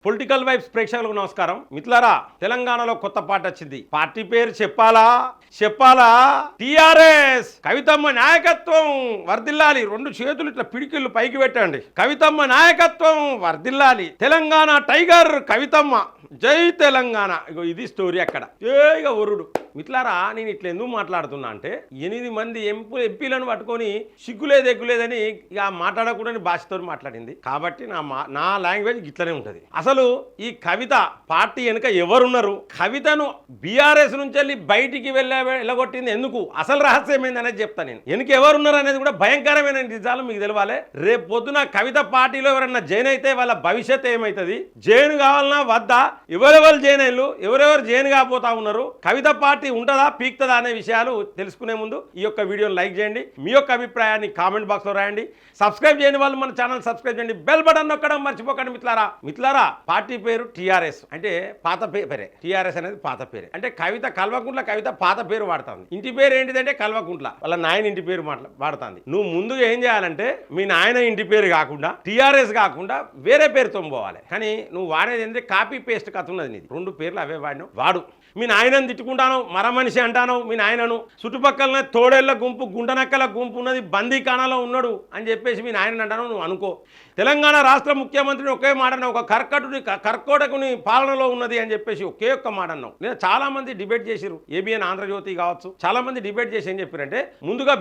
Political vibes ప్రేక్షకులకు నమస్కారం. మిత్రులారా, తెలంగాణలో కొత్త పార్టీ వచ్చింది. పార్టీ పేరు చెప్పాలా టిఆర్ఎస్. కవితమ్మ నాయకత్వం వర్ధిల్లాలి. రెండు చేతులు ఇట్లా పిడికిళ్ళు పైకి పెట్టండి. కవితమ్మ నాయకత్వం వర్ధిల్లాలి. తెలంగాణ టైగర్ కవితమ్మ, జై తెలంగాణ. ఇగో ఇది స్టోరీ. అక్కడ ఇక ఒరుడు. మిత్రులారా, నేను ఇట్లా ఎందుకు మాట్లాడుతున్నా అంటే 8 మంది ఎంపీలను పట్టుకొని సిగ్గులేదు ఎగ్గులేదని ఇక మాట్లాడకూడని భాషతో మాట్లాడింది కాబట్టి నా లాంగ్వేజ్ ఇట్లనే ఉంటుంది. అసలు ఈ కవిత పార్టీ వెనుక ఎవరున్నారు? కవితను బీఆర్ఎస్ నుంచి వెళ్ళి బయటికి వెళ్ళగొట్టింది ఎందుకు? అసలు రహస్యం ఏందనేది చెప్తా. నేను వెనుక ఎవరున్నారు అనేది కూడా భయంకరమైన నిజాలు మీకు తెలవాలి. రేపు పొద్దున కవిత పార్టీలో ఎవరన్నా జైన్ అయితే వాళ్ళ భవిష్యత్ ఏమవుతుంది? జైన్ కావాలన్నా వద్దా? ఎవరెవరు జైన్ అయ్యారు, ఎవరెవరు జైన్ కాపోతా ఉన్నారు, కవిత పార్టీ ఉంటుందా పీక్తుందా అనే విషయాలు తెలుసుకునే ముందు ఈ యొక్క వీడియోని లైక్ చేయండి. మీ యొక్క అభిప్రాయాన్ని కామెంట్ బాక్స్లో రాయండి. సబ్స్క్రైబ్ చేయని వాళ్ళు మన ఛానల్ సబ్స్క్రైబ్ చేయండి. బెల్ బటన్ నొక్కడం మర్చిపోకండి. మిత్రులారా, పార్టీ పేరు టీఆర్ఎస్. అంటే పాత పేరే. టీఆర్ఎస్ అనేది పాత పేరే. అంటే కవిత కల్వకుంట్ల కవిత పాత పేరు వాడుతుంది. ఇంటి పేరు ఏంటిదంటే కల్వకుంట్ల. వాళ్ళ నాయన ఇంటి పేరు వాడుతుంది. నువ్వు ముందుగా ఏం చేయాలంటే మీ నాయన ఇంటి పేరు కాకుండా టీఆర్ఎస్ కాకుండా వేరే పేరుతో పోవాలి. కానీ నువ్వు వాడేది ఏంటంటే కాపీ పేస్ట్ కథ ఉన్నది నీది. 2 పేర్లు అవే వాడు. మీ నాయనను తిట్టుకుంటాను, మరమనిషి అంటాను మీ నాయనను. చుట్టుపక్కలనే తోడేళ్ల గుంపు, గుండనక్కల గుంపు ఉన్నది, బందీఖానాలో ఉన్నాడు అని చెప్పేసి మీ నాయనని అంటాను నువ్వు అనుకో. తెలంగాణ రాష్ట్ర ముఖ్యమంత్రిని ఒకే మాట అన్నావు. ఒక కర్కోటకుని పాలనలో ఉన్నది అని చెప్పేసి ఒకే ఒక్క మాట అన్నావు. నేను చాలా మంది డిబేట్ చేసిరు. ఏబిఎన్ ఆంధ్రజ్యోతి కావచ్చు, చాలా మంది డిబేట్ చేసి ఏం చెప్పారంటే ముందుగా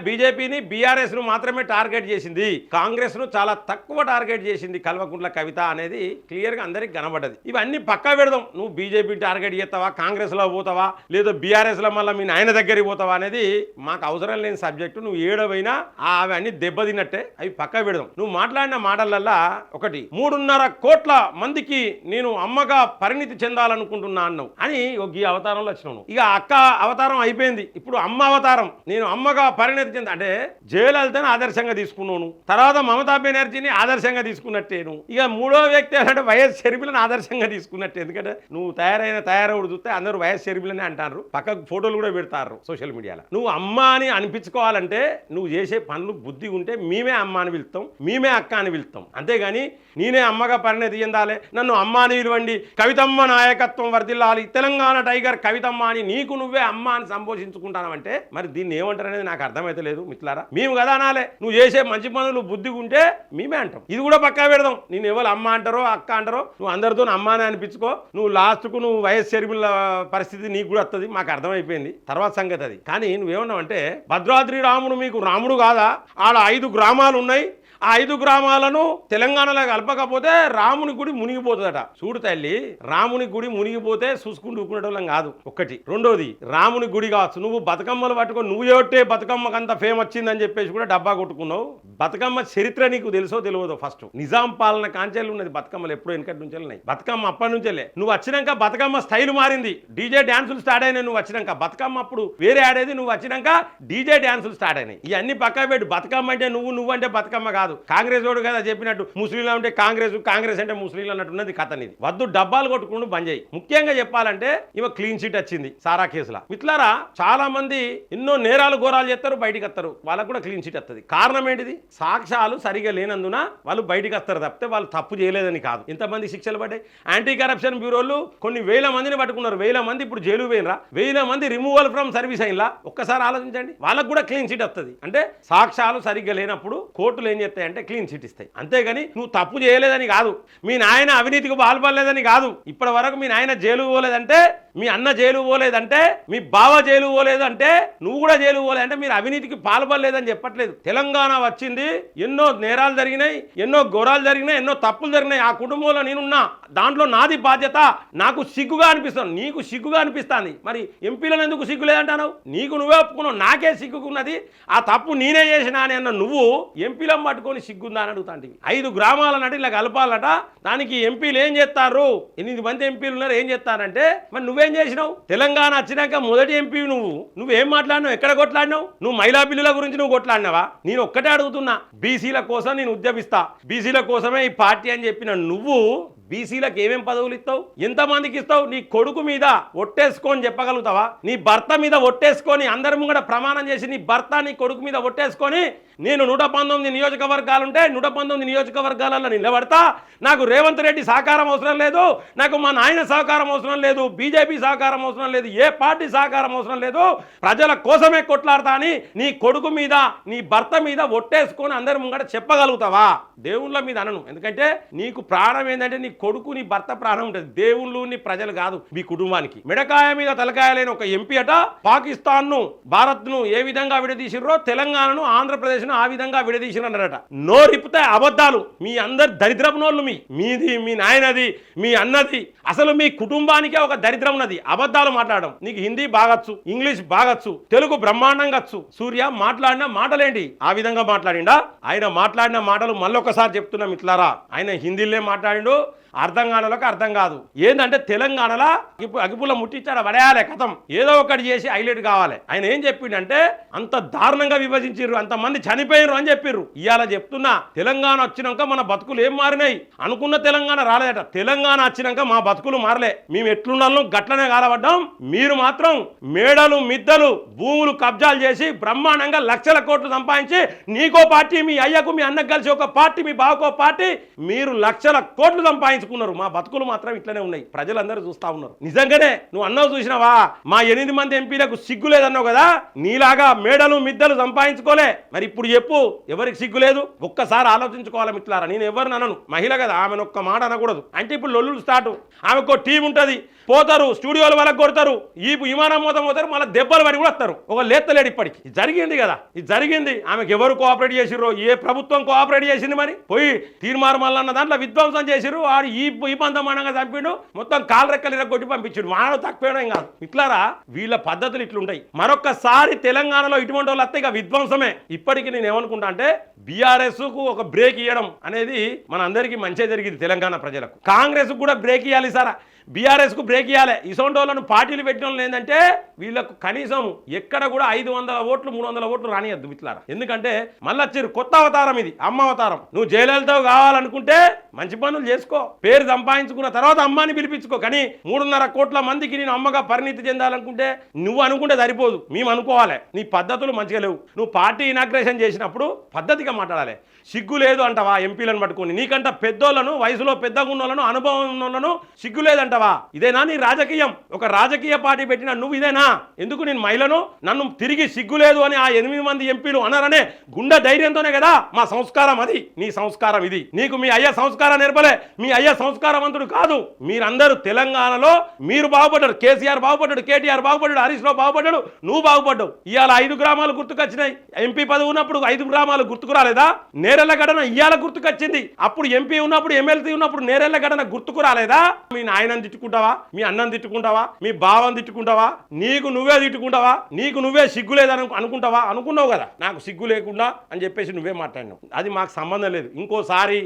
బీజేపీని బీఆర్ఎస్ ను మాత్రమే టార్గెట్ చేసింది, కాంగ్రెస్ ను చాలా తక్కువ టార్గెట్ చేసింది కల్వకుంట్ల కవిత అనేది క్లియర్ గా అందరికి కనబడ్డది. ఇవన్నీ పక్కా పెడదాం. నువ్వు బీజేపీ టార్గెట్ చేస్తావా, కాంగ్రెస్ లో పోతావా, లేదా బీఆర్ఎస్ లో మళ్ళీ మీ నాయన దగ్గరికి పోతావా అనేది మాకు అవసరం లేని సబ్జెక్టు. నువ్వు ఏడవైనా అవన్నీ దెబ్బతిన్నట్టే. అవి పక్కా పెడదాం. నువ్వు మాట్లాడిన మాటలల్లా ఒకటి 3.5 కోట్ల మందికి నేను అమ్మగా పరిణితి చెందాలనుకుంటున్నా అన్నావు అని ఈ అవతారంలో వచ్చినావు. ఇక అక్క అవతారం అయిపోయింది. ఇప్పుడు అమ్మ అవతారం. నేను అమ్మగా పరిణితి అంటే జయలలితని ఆదర్శంగా తీసుకున్నాను, తర్వాత మమతా బెనర్జీని ఆదర్శంగా తీసుకున్నట్టేను. ఇక మూడో వ్యక్తి అంటే వైఎస్ షర్మిలను ఆదర్శంగా తీసుకున్నట్టే. ఎందుకంటే నువ్వు తయారవుడు చూస్తే అందరూ వైఎస్ షర్మిలనే అంటారు, పక్కకు ఫోటోలు కూడా పెడతారు సోషల్ మీడియాలో. నువ్వు అమ్మ అని అనిపించుకోవాలంటే నువ్వు చేసే పనులు బుద్ధి ఉంటే మేమే అమ్మ అని పిలుస్తాం, మేమే అక్క అని పిలుస్తాం. అంతేగాని నేనే అమ్మగా పరిణతి చెందాలి, నన్ను అమ్మ అని పిలవండి, కవితమ్మ నాయకత్వం వర్ధిల్లాలి, తెలంగాణ టైగర్ కవితమ్మ అని నీకు నువ్వే అమ్మ అని సంబోధించుకుంటానంటే మరి దీన్ని ఏమంటారు అనేది నాకు అర్థమైతే లేదు. మిత్రులారా, మేము కదా అనాలే. నువ్వు చేసే మంచి పనులు బుద్ధి ఉంటే మేమే అంటాం. ఇది కూడా పక్కా పెడదాం. నేను ఎవరు అమ్మ అంటారో అక్క అంటారో నువ్వు అందరితో అమ్మ అని అనిపించుకో. నువ్వు లాస్ట్కు నువ్వు వైఎస్ షర్మిల పరిస్థితి నీకు కూడా వస్తుంది, మాకు అర్థమైపోయింది. తర్వాత సంగతి అది. కానీ నువ్వేమన్నావంటే భద్రాద్రి రాముడు మీకు రాముడు కాదా? ఆడ 5 గ్రామాలు ఉన్నాయి, ఆ 5 గ్రామాలను తెలంగాణలో కలపకపోతే రాముని గుడి మునిగిపోతుందట. చూడు తల్లి, రాముని గుడి మునిగిపోతే చూసుకుంటూ ఊరుకునేటోళ్ళం కాదు. ఒకటి. రెండోది, రాముని గుడి కావచ్చు. నువ్వు బతుకమ్మలు పట్టుకొని నువ్వు ఏవట్టే బతుకమ్మకు అంత ఫేమ్ వచ్చిందని చెప్పేసి కూడా డబ్బా కొట్టుకున్నావు. బతుకమ్మ చరిత్ర నీకు తెలుసో తెలియదో? ఫస్ట్ నిజాం పాలన కాంచెలు ఉన్నది బతుకమ్మలు, ఎప్పుడు వెనకటి నుంచి ఉన్నాయి బతుకమ్మ. అప్పటి నుంచెలే నువ్వు వచ్చినాక బతుకమ్మ స్టైల్ మారింది. డీజే డాన్సులు స్టార్ట్ అయినాయి నువ్వు వచ్చినాక. బతుకమ్మ అప్పుడు వేరే ఆడేది, నువ్వు వచ్చినాక డీజే డాన్సులు స్టార్ట్ అయినాయి. ఇవన్నీ పక్కా పెట్టు. బతుకమ్మ అంటే నువ్వు అంటే బతుకమ్మ కాదు. కాంగ్రెస్ వాడు కదా చెప్పినట్టు ముస్లింలు అంటే కాంగ్రెస్ అంటే ముస్లింలు అన్నట్టున్నది కథ నీది. వద్దు, డబ్బాలు కొట్టుకుంటూ బంద్ చేయి. ముఖ్యంగా చెప్పాలంటే ఇవ క్లీన్ చిట్ వచ్చింది సారా కేసులా. మిత్రులారా, చాలా మంది ఎన్నో నేరాలు ఘోరాలు చేస్తారు, బయటికి వస్తారు, వాళ్ళకు కూడా క్లీన్ చిట్ వస్తుంది. కారణం ఏంటిది? సాక్ష్యాలు సరిగా లేనందున వాళ్ళు బయటికి వస్తారు తప్పితే వాళ్ళు తప్పు చేయలేదని కాదు. ఇంతమంది శిక్షలు పడ్డాయి. యాంటీ కరప్షన్ బ్యూరోలు కొన్ని 1000 మందిని పట్టుకున్నారు. 1000 మంది ఇప్పుడు జైలు పోయినరా, 1000 మంది రిమూవల్ ఫ్రమ్ సర్వీస్ అయినలా. ఒక్కసారి ఆలోచించండి. వాళ్ళకు కూడా క్లీన్ చిట్ వస్తుంది. అంటే సాక్ష్యాలు సరిగ్గా లేనప్పుడు కోర్టులు ఏం చేస్తాయంటే క్లీన్ చిట్ ఇస్తాయి. అంతేగాని నువ్వు తప్పు చేయలేదని కాదు, మీ నాయన అవినీతికి పాల్పడలేదని కాదు. ఇప్పటి వరకు మీ నాయన జైలు పోలేదంటే, మీ అన్న జైలు పోలేదంటే, మీ బావ జైలు పోలేదంటే, నువ్వు కూడా జైలు పోలేదంటే మీరు అవినీతికి పాల్పడలేదని చెప్పట్లేదు. తెలంగాణ వచ్చింది, ఎన్నో నేరాలు జరిగినాయి, ఎన్నో ఘోరాలు జరిగినాయి, ఎన్నో తప్పులు జరిగినాయి. ఆ కుటుంబంలో నేనున్నా, దాంట్లో నాది బాధ్యత. నాకు సిగ్గుగా అనిపిస్తాను, నీకు సిగ్గుగా అనిపిస్తుంది. మరి ఎంపీలను ఎందుకు సిగ్గు లేదంటావు? నీకు నువ్వే ఒప్పుకున్నావు, నాకే సిగ్గుకున్నది. ఆ తప్పు నేనే చేసినా అని అన్న నువ్వు ఎంపీలను పట్టుకొని సిగ్గుందా అని అడుగుతాంటివి. 5 గ్రామాలన్నట్టు ఇలా కలపాలట. దానికి ఎంపీలు ఏం చేస్తారు? 8 మంది ఎంపీలు ఉన్నారు. ఏం చేస్తారంటే మరి నువ్వేం చేసినావు? తెలంగాణ వచ్చినాక మొదటి ఎంపీ నువ్వేం మాట్లాడినావు? ఎక్కడ కొట్లాడినావు? నువ్వు మహిళా బిల్లుల గురించి నువ్వు కొట్లాడినావా? నేను ఒక్కటే అడుగుతున్నా, బీసీల కోసం నేను ఉద్యమిస్తా, బీసీల కోసమే ఈ పార్టీ అని చెప్పిన నువ్వు బీసీలకు ఏమేం పదవులు ఇస్తావు, ఎంతమందికి ఇస్తావు? నీ కొడుకు మీద ఒట్టేసుకొని చెప్పగలుగుతావా? నీ భర్త మీద ఒట్టేసుకొని అందరి ముంగడ ప్రమాణం చేసి నీ భర్త నీ కొడుకు మీద ఒట్టేసుకొని నేను 119 నియోజకవర్గాలుంటే 119 నియోజకవర్గాలలో నిలబడతా, నాకు రేవంత్ రెడ్డి సహకారం అవసరం లేదు, నాకు మా నాయన సహకారం అవసరం లేదు, బీజేపీ సహకారం అవసరం లేదు, ఏ పార్టీ సహకారం అవసరం లేదు, ప్రజల కోసమే కొట్లాడతా అని నీ కొడుకు మీద నీ భర్త మీద ఒట్టేసుకొని అందరి ముంగట చెప్పగలుగుతావా? దేవుళ్ళ మీద అనను, ఎందుకంటే నీకు ప్రాణం ఏంటంటే నీ కొడుకు నీ భర్త ప్రాణం ఉంటుంది. దేవుళ్ళు నీ ప్రజలు కాదు మీ కుటుంబానికి. మిడకాయ మీద తలకాయ లేని ఒక ఎంపీ అట పాకిస్తాన్ను భారత్ను ఏ విధంగా విడదీసిర్రో తెలంగాణను ఆంధ్రప్రదేశ్ను ఆ విధంగా విడదీసిరన్నారట. నోరిపితే అబద్ధాలు. మీ అందరు దరిద్రపు నోళ్ళు, మీది మీ నాయనది మీ అన్నది, అసలు మీ కుటుంబానికే ఒక దరిద్రం ఉన్నది అబద్ధాలు మాట్లాడడం. నీకు హిందీ బాగచ్చు, ఇంగ్లీష్ బాగచ్చు, తెలుగు బ్రహ్మాండంగా వచ్చు. సూర్య మాట్లాడిన మాటలేంటి ఆ విధంగా మాట్లాడిండా? ఆయన మాట్లాడిన మాటలు మళ్ళొకసారి చెప్తున్నా మిత్రులారా, ఆయన హిందీలో మాట్లాడిండు, అర్థం కానలోకి అర్థం కాదు. ఏంటంటే తెలంగాణలో అగిపుల్ల ముట్టించాడు పడేయాలి, కథం ఏదో ఒకటి చేసి హైలైట్ కావాలి. ఆయన ఏం చెప్పిండంటే అంత దారుణంగా విభజించారు, అంతమంది చనిపోయారు అని చెప్పారు. ఇవాళ చెప్తున్నా, తెలంగాణ వచ్చినాక మన బతుకులు ఏం మారినాయి? అనుకున్న తెలంగాణ రాలేదట, తెలంగాణ వచ్చినాక మా బతుకులు మారలే. మేము ఎట్లున్నాలో గట్లనే కాలబడ్డాం. మీరు మాత్రం మేడలు మిద్దలు భూములు కబ్జాలు చేసి బ్రహ్మాండంగా లక్షల కోట్లు సంపాదించి నీకో పార్టీ, మీ అయ్యకు మీ అన్నకు కలిసి ఒక పార్టీ, మీ బావకో పార్టీ, మీరు లక్షల కోట్లు సంపాదించుకున్నారు. మా బతుకులు మాత్రం ఇట్లనే ఉన్నాయి, ప్రజలందరూ చూస్తా ఉన్నారు. నిజంగానే నువ్వు అన్నావు చూసినావా, మా 8 మంది ఎంపీలకు సిగ్గు లేదన్నావు కదా, నీలాగా మేడలు మిద్దలు సంపాదించుకోలే. మరి ఇప్పుడు చెప్పు, ఎవరికి సిగ్గు లేదు? ఒక్కసారి ఆలోచించుకోవాలి మిత్రులారా. నేను ఎవరిని అనను, మహిళ కదా, ఆమెను ఒక్క మాట అనకూడదు. అంటే ఇప్పుడు లొల్లులు స్టార్ట్, ఆమెకు టీం ఉంటుంది, పోతారు స్టూడియోల వాళ్ళకి కొడతారు, ఈ విమానం మోతం పోతారు, మళ్ళీ దెబ్బలు పడి కూడా వస్తారు. ఒక లేత్తలేడు ఇప్పటికి. ఇది జరిగింది కదా, ఇది జరిగింది. ఆమెకు ఎవరు కోఆపరేట్ చేసిర్రో, ఏ ప్రభుత్వం కోఆపరేట్ చేసింది? మరి పోయి తీర్మార్ మల్లన్న దాంట్లో విధ్వంసం చేసిర్రు, ఆడు ఈ పంతమానంగా చంపిండు, మొత్తం కాలు రెక్కలు కొట్టి పంపించాడు. మానవ తక్కువేం కాదు. ఇట్లారా వీళ్ళ పద్ధతులు ఇట్లుంటాయి. మరొక్కసారి తెలంగాణలో ఇటువంటి వాళ్ళు వస్తే ఇక విధ్వంసమే. ఇప్పటికీ నేను ఏమనుకుంటా అంటే బీఆర్ఎస్ కు ఒక బ్రేక్ ఇవ్వడం అనేది మన అందరికీ మంచిగా జరిగింది. తెలంగాణ ప్రజలకు కాంగ్రెస్ కూడా బ్రేక్ ఇవ్వాలి సార్, బీఆర్ఎస్ కు బ్రేక్ ఇవ్వాలి. ఇసొంటోళ్ళను పార్టీలు పెట్టిన వాళ్ళు ఏంటంటే వీళ్ళకు కనీసం ఎక్కడ కూడా 500 ఓట్లు 300 ఓట్లు రానియద్దు మిత్రులారా. ఎందుకంటే మళ్ళీ వచ్చారు కొత్త అవతారం, ఇది అమ్మ అవతారం. నువ్వు జయలలిత కావాలనుకుంటే మంచి పనులు చేసుకో, పేరు సంపాదించుకున్న తర్వాత అమ్మాని పిలిపించుకో. కానీ 3.5 కోట్ల మందికి నేను అమ్మగా పరిణితి చెందాలనుకుంటే నువ్వు అనుకుంటే సరిపోదు, మేము అనుకోవాలి. నీ పద్ధతులు మంచిగా లేవు. నువ్వు పార్టీ ఇనాగ్రేషన్ చేసినప్పుడు పద్ధతిగా మాట్లాడాలి. సిగ్గు లేదు అంటవా ఎంపీలను పట్టుకొని? నీకంట పెద్దోళ్ళను, వయసులో పెద్దగా ఉన్నోళ్ళను, అనుభవం ఉన్నోళ్ళను సిగ్గు లేదంటవా? ఇదేనా నీ రాజకీయం? ఒక రాజకీయ పార్టీ పెట్టిన నువ్వు ఇదేనా? ఎందుకు నేను మహిళను నన్ను తిరిగి సిగ్గు లేదు అని ఆ 8 మంది ఎంపీలు అన్నారనే గుండె ధైర్యంతోనే కదా మా సంస్కారం. అది నీ సంస్కారం. ఇది నీకు మీ అయ్య సంస్కారం నేర్పలే, మీ అయ్య సంస్కారవంతుడు కాదు. మీరందరూ తెలంగాణలో మీరు బాగుపడ్డారు, కేసీఆర్ బాగుపడ్డాడు, కేటీఆర్ బాగుపడ్డాడు, హరీష్ రావు బాగుపడ్డాడు, నువ్వు బాగుపడ్డావు. ఇవాళ 5 గ్రామాలు గుర్తుకొచ్చినాయి. ఎంపీ పదవి ఉన్నప్పుడు 5 గ్రామాలు గుర్తుకు రాలేదా? నేరెళ్ల ఘటన ఇవాళ గుర్తుకొచ్చింది. అప్పుడు ఎంపీ ఉన్నప్పుడు, ఎమ్మెల్సీ ఉన్నప్పుడు నేరెళ్ల ఘటన గుర్తుకు రాలేదా? మీ నాయనని తిట్టుకుంటావా, మీ అన్నని తిట్టుకుంటావా, మీ బావని తిట్టుకుంటావా, నీకు నువ్వే తిట్టుకుంటావా, నీకు నువ్వే సిగ్గు లేదని అనుకుంటావా? అనుకున్నావు కదా, నాకు సిగ్గు లేకుండా అని చెప్పేసి నువ్వే మాట్లాడినావు. అది మాకు సంబంధం లేదు. ఇంకోసారి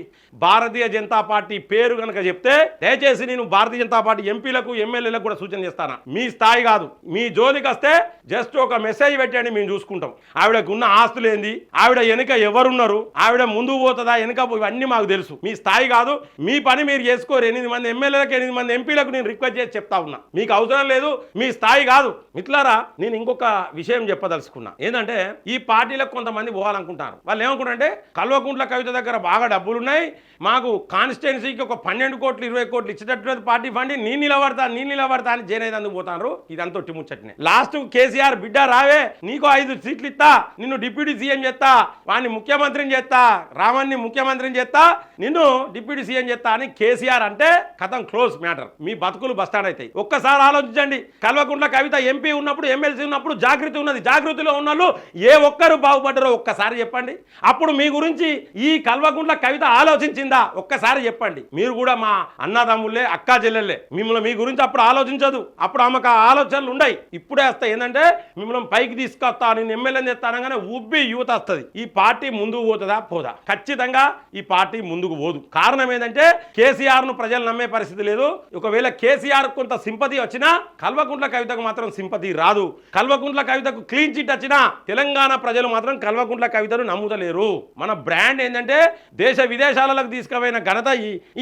భారతీయ జనతా పార్టీ పేరు కనుక చెప్తే దయచేసి నేను భారతీయ జనతా పార్టీ ఎంపీలకు ఎమ్మెల్యేలకు కూడా సూచన చేస్తాను. మీ స్థాయి కాదు, మీ జోలికి వస్తే జస్ట్ ఒక మెసేజ్ పెట్టండి, మేము చూసుకుంటాం. ఆవిడకు ఉన్న ఆస్తులు ఏంది, ఆవిడ వెనుక ఎవరున్నారు, ఆవిడ ముందుకు పోతుందా వెనుక, ఇవన్నీ మాకు తెలుసు. మీ స్థాయి కాదు, మీ పని మీరు చేసుకోరు. 8 మంది ఎమ్మెల్యేలకు 8 మంది ఎంపీలకు నేను రిక్వెస్ట్ చేసి చెప్తా ఉన్నా, మీకు అవసరం లేదు, మీ స్థాయి కాదు. మిత్రులారా, నేను ఇంకొక విషయం చెప్పదలుచుకున్నా. ఏంటంటే ఈ పార్టీలకు కొంతమంది పోవాలనుకుంటారు. వాళ్ళు ఏమనుకుంటారంటే కల్వకుంట్ల కవిత దగ్గర బాగా డబ్బులు ఉన్నాయి, మాకు కాన్స్టిట్యున్సీకి ఒక 12 కోట్లు 20 కోట్లు ఇచ్చేటట్టు పార్టీ ఫండ్ నేను నిలబడతా అని జైనందుకు పోతారు. ఇదంతా ఒట్టి ముచ్చటనే. లాస్ట్ కేసీఆర్ బిడ్డ రావే, నీకు 5 సీట్లు ఇస్తా, నిన్ను డిప్యూటీ సీఎం చేస్తా, వాడిని ముఖ్యమంత్రిని చేస్తా, రామన్ని ముఖ్యమంత్రిని చేస్తా, నిన్ను డిప్యూటీ సీఎం చేస్తా అని కేసీఆర్ అంటే కథం క్లోజ్ మ్యాటర్. మీ బతుకులు బస్టాండ్ అవుతాయి. ఒక్కసారి ఆలోచించండి. కల్వకుంట్ల కవిత ఎంపీ ఉన్నప్పుడు, ఎమ్మెల్సీ ఉన్నప్పుడు జాగృతి ఉన్నది. జాగృతిలో ఉన్న వాళ్ళు ఏ ఒక్కరు బాగుపడ్డారో ఒక్కసారి చెప్పండి. అప్పుడు మీ గురించి ఈ కల్వకుంట్ల కవిత ఆలోచించిందా? ఒక్కసారి చెప్పండి. మీరు కూడా మా అన్నదమ్ముళ్ళే, అక్కా చెల్లెళ్ళే. మిమ్మల్ని మీ గురించి అప్పుడు ఆలోచించదు. అప్పుడు ఆమెకు ఆలోచనలు ఉన్నాయి. ఇప్పుడే వస్తాయి. ఏంటంటే మిమ్మల్ని పైకి తీసుకొస్తా, నేను ఎమ్మెల్యేని తెస్తానగానే ఉబ్బి యువత వస్తుంది. ఈ పార్టీ ముందుకు పోతుందా? పోదా? ఖచ్చితంగా ఈ పార్టీ ముందుకు పోదు. కారణం ఏంటంటే కేసీఆర్ ను ప్రజలు నమ్మే పరిస్థితి లేదు. ఒక ఒకవేళ కేసీఆర్ కొంత సింపతి వచ్చినా కల్వకుంట్ల కవితకు మాత్రం సింపతి రాదు. కల్వకుంట్ల కవితకు క్లీన్ చిట్ వచ్చినా తెలంగాణ ప్రజలు మాత్రం కల్వకుంట్ల కవితను నమ్ముతలేరు. మన బ్రాండ్ ఏంటంటే దేశ విదేశాలకు తీసుకుపోయిన ఘనత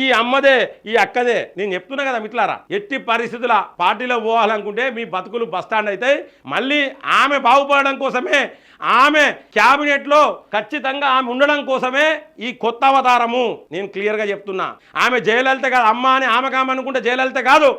ఈ అమ్మదే, ఈ అక్కదే. నేను చెప్తున్నా కదా మిత్రులారా, ఎట్టి పరిస్థితుల పార్టీలో పోవాలనుకుంటే మీ బతుకులు బస్టాండ్ అయితే మళ్ళీ ఆమె బాగుపడడం కోసమే, ఆమె క్యాబినెట్లో ఖచ్చితంగా ఆమె ఉండడం కోసమే ఈ కొత్త అవతారము. నేను క్లియర్గా చెప్తున్నా. ఆమె జయలలిత కాదు, అమ్మ అని ఆమె అనుకుంటే జయలలిత కాదు.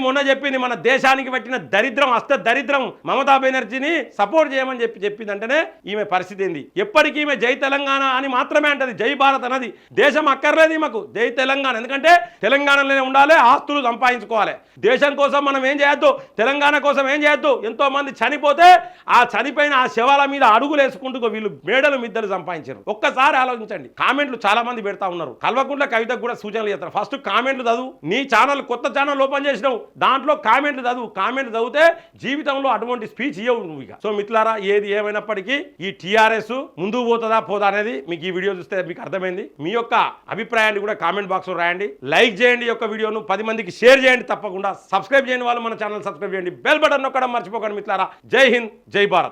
మొన్న చెప్పింది మన దేశానికి పట్టిన దరిద్రం, అస్త దరిద్రం మమతా బెనర్జీని సపోర్ట్ చేయమని చెప్పిందంటేనే ఈమె పరిస్థితి ఏంది. ఎప్పటికీ ఈమె జై తెలంగాణ అని మాత్రమే అంటది, జై భారత్ అన్నది. దేశం అక్కర్లేదు ఈమెకు, జై తెలంగాణ. ఎందుకంటే తెలంగాణలోనే ఉండాలి, ఆస్తులు సంపాదించుకోవాలి. దేశం కోసం మనం ఏం చేయొద్దు, తెలంగాణ కోసం ఏం చేయొద్దు. ఎంతో మంది చనిపోతే ఆ చనిపోయిన ఆ శవాల మీద అడుగులు వేసుకుంటూ వీళ్ళు మేడలు మిద్దలు సంపాదించారు. ఒక్కసారి ఆలోచించండి. కామెంట్లు చాలా మంది పెడతా ఉన్నారు. కల్వకుంట్ల కవితకు కూడా సూచనలు చేస్తారు. ఫస్ట్ కామెంట్లు చదువు. నీ ఛానల్ కొత్త ఛానల్ ఓపెన్ చేసినావు, దాంట్లో కామెంట్లు చదువు. కామెంట్లు చదివితే జీవితంలో అటువంటి స్పీచ్ ఇవ్వవు నువ్వు ఇక. సో మిత్రులారా, ఏది ఏమైనప్పటికీ ఈ టీఆర్ఎస్ ముందుకు పోతుందా పోదా అనేది మీకు ఈ వీడియో చూస్తే మీకు అర్థమైంది. మీ యొక్క అభిప్రాయాన్ని కూడా కామెంట్ బాక్స్ లో రాయండి. లైక్ చేయండి, ఈ యొక్క వీడియోను 10 మందికి షేర్ చేయండి. తప్పకుండా సబ్స్క్రైబ్ చేయని వాళ్ళు మన ఛానల్ సబ్స్క్రైబ్ చేయండి. బెల్ బటన్ నొక్కడం మర్చిపోకండి మిత్రులారా. జై హింద్, జై భారత్.